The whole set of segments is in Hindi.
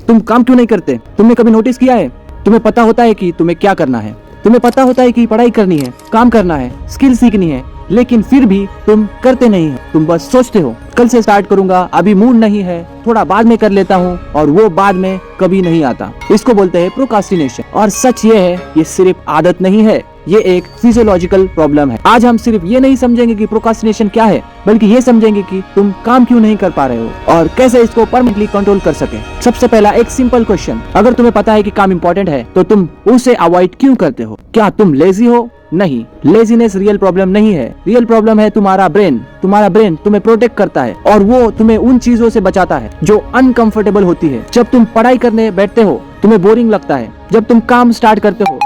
तुम काम क्यों नहीं करते? तुमने कभी नोटिस किया है? तुम्हें पता होता है कि तुम्हें क्या करना है, तुम्हें पता होता है कि पढ़ाई करनी है, काम करना है, स्किल सीखनी है, लेकिन फिर भी तुम करते नहीं हो। तुम बस सोचते हो कल से स्टार्ट करूंगा, अभी मूड नहीं है, थोड़ा बाद में कर लेता हूँ, और वो बाद में कभी नहीं आता। इसको बोलते हैं प्रोक्रास्टिनेशन। और सच ये है, ये सिर्फ आदत नहीं है, ये एक फिजियोलॉजिकल प्रॉब्लम है। आज हम सिर्फ ये नहीं समझेंगे कि प्रोक्रास्टिनेशन क्या है, बल्कि ये समझेंगे कि तुम काम क्यों नहीं कर पा रहे हो और कैसे इसको परमानेंटली कंट्रोल कर सके। सबसे पहला एक सिंपल क्वेश्चन, अगर तुम्हें पता है कि काम इंपॉर्टेंट है तो तुम उसे अवॉइड क्यों करते हो? क्या तुम लेजी हो? नहीं, लेजीनेस रियल प्रॉब्लम नहीं है। रियल प्रॉब्लम है तुम्हारा ब्रेन। तुम्हारा ब्रेन तुम्हें प्रोटेक्ट करता है और वो तुम्हें उन चीजों से बचाता है जो अनकंफर्टेबल होती है। जब तुम पढ़ाई करने बैठते हो तुम्हें बोरिंग लगता है, जब तुम काम स्टार्ट करते हो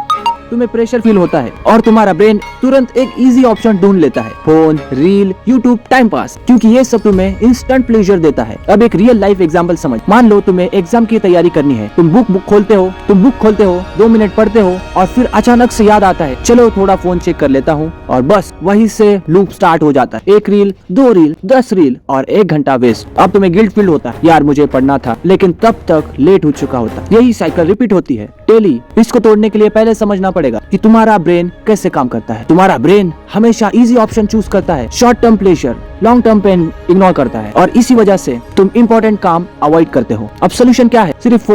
तुम्हें प्रेशर फील होता है और तुम्हारा ब्रेन तुरंत एक इजी ऑप्शन ढूंढ लेता है, phone, reel, YouTube, time pass, क्योंकि ये सब तुम्हें इंस्टेंट प्लेजर देता है। अब एक रियल लाइफ एग्जांपल समझ। मान लो तुम्हें एग्जाम की तैयारी करनी है, तुम बुक खोलते हो, 2 मिनट पढ़ते हो और फिर अचानक से याद आता है चलो थोड़ा फोन चेक कर लेता हूँ, और बस वहीं से लूप स्टार्ट हो जाता है। 1 रील, 2 रील, 10 रील और 1 घंटा वेस्ट। अब तुम्हें गिल्ट फील होता है, यार मुझे पढ़ना था, लेकिन तब तक लेट हो चुका होता। यही साइकिल रिपीट होती है डेली। इसको तोड़ने के लिए पहले समझना पड़ेगा कि तुम्हारा ब्रेन कैसे काम करता है। तुम्हारा ब्रेन हमेशा इजी ऑप्शन चूज करता है, short term pleasure, long term pain ignore करता है, और इसी वजह से तुम इंपॉर्टेंट काम अवॉइड करते हो। अब सोल्यूशन क्या है? सिर्फ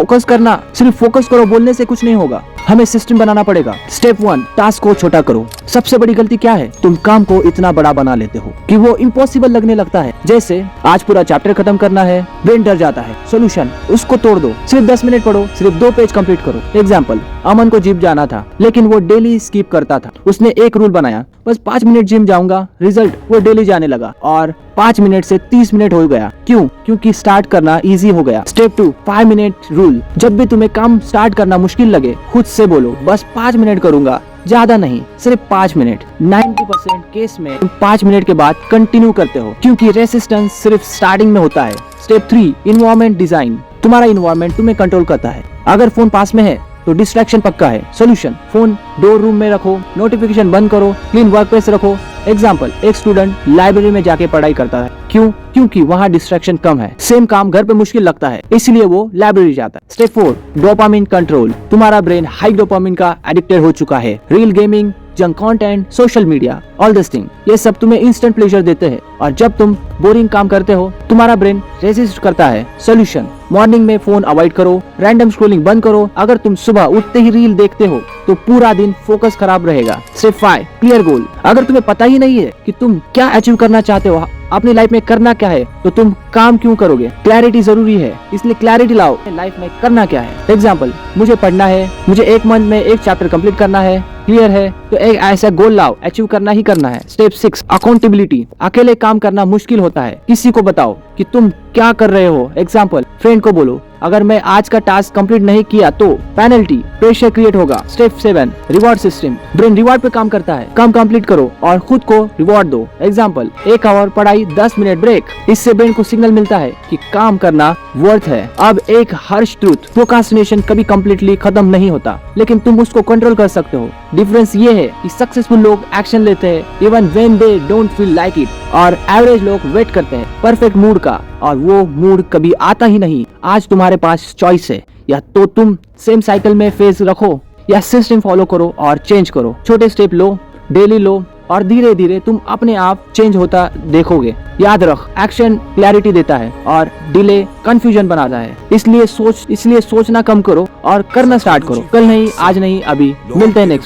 फोकस करो बोलने से कुछ नहीं होगा, हमें सिस्टम बनाना पड़ेगा। स्टेप 1, टास्क को छोटा करो। सबसे बड़ी गलती क्या है? तुम काम को इतना बड़ा बना लेते हो कि वो इम्पॉसिबल लगने लगता है। जैसे आज पूरा चैप्टर खत्म करना है, ब्रेन डर जाता है। सोल्यूशन, उसको तोड़ दो। सिर्फ 10 मिनट पढ़ो, सिर्फ 2 पेज कंप्लीट करो। एग्जाम्पल, अमन को जिम जाना था, लेकिन वो डेली स्किप करता था। उसने एक रूल बनाया, बस 5 मिनट जिम जाऊंगा। रिजल्ट, वो डेली जाने लगा और 5 मिनट से 30 मिनट हो गया। क्यों? क्योंकि स्टार्ट करना इजी हो गया। Step 2, 5 minute rule. जब भी तुम्हें काम स्टार्ट करना मुश्किल लगे, खुद से बोलो बस 5 मिनट करूंगा, ज्यादा नहीं, सिर्फ 5 मिनट। 90% केस में तुम 5 मिनट के बाद कंटिन्यू करते हो, क्योंकि रेसिस्टेंस सिर्फ स्टार्टिंग में होता है। Step 3, environment design. तुम्हारा इन्वायरमेंट तुम्हें कंट्रोल करता है। अगर फोन पास में है तो डिस्ट्रैक्शन पक्का है। सोल्यूशन, फोन डोर रूम में रखो, नोटिफिकेशन बंद करो, क्लीन वर्क प्लेस रखो। एग्जाम्पल, एक स्टूडेंट लाइब्रेरी में जाके पढ़ाई करता है। क्यों? क्योंकि वहाँ डिस्ट्रैक्शन कम है। सेम काम घर पे मुश्किल लगता है, इसलिए वो लाइब्रेरी जाता है। Step 4, dopamine control. तुम्हारा ब्रेन हाई डोपामिन का एडिक्टेड हो चुका है। Reel, gaming, junk content, social media, all this thing, ये सब तुम्हें इंस्टेंट प्लेजर देते हैं, और जब तुम बोरिंग काम करते हो तुम्हारा ब्रेन रेजिस्ट करता है। सोल्यूशन, मॉर्निंग में फोन अवॉइड करो, रैंडम स्क्रॉलिंग बंद करो। अगर तुम सुबह उठते ही रील देखते हो तो पूरा दिन फोकस खराब रहेगा। Step 5, clear goal. अगर तुम्हें पता ही नहीं है कि तुम क्या अचीव करना चाहते हो, अपनी लाइफ में करना क्या है, तो तुम काम क्यों करोगे? क्लैरिटी जरूरी है, इसलिए क्लैरिटी लाओ, लाइफ में करना क्या है। एग्जाम्पल, मुझे पढ़ना है, मुझे 1 मंथ में 1 चैप्टर कंप्लीट करना है, क्लियर है, तो एक ऐसा गोल लाओ, अचीव करना ही करना है। Step 6, accountability. अकेले काम करना मुश्किल होता है, किसी को बताओ कि तुम क्या कर रहे हो। एग्जाम्पल, फ्रेंड को बोलो अगर मैं आज का टास्क कंप्लीट नहीं किया तो पेनल्टी, प्रेशर क्रिएट होगा। Step 7, reward system. Brain reward पे काम करता है, काम कंप्लीट करो और खुद को रिवॉर्ड दो। एग्जाम्पल, 1 आवर पढ़ाई, 10 मिनट ब्रेक। इससे ब्रेन को सिग्नल मिलता है कि काम करना वर्थ है। अब एक हर्ष ट्रूथ, प्रोक्रास्टिनेशन कभी कंप्लीटली खत्म नहीं होता, लेकिन तुम उसको कंट्रोल कर सकते हो। डिफरेंस ये है कि सक्सेसफुल लोग एक्शन लेते हैं even when they don't feel like it, और एवरेज लोग वेट करते हैं परफेक्ट मूड का, और वो मूड कभी आता ही नहीं। आज तुम्हारे पास चॉइस है, या तो तुम सेम साइकिल में फेस रखो या सिस्टम फॉलो करो और चेंज करो। छोटे स्टेप लो, डेली लो, और धीरे धीरे तुम अपने आप चेंज होता देखोगे। याद रख, एक्शन क्लैरिटी देता है और डिले कंफ्यूजन बनाता है। इसलिए सोचना कम करो और करना स्टार्ट करो। कल नहीं, आज नहीं, अभी। मिलते हैं नेक्स्ट।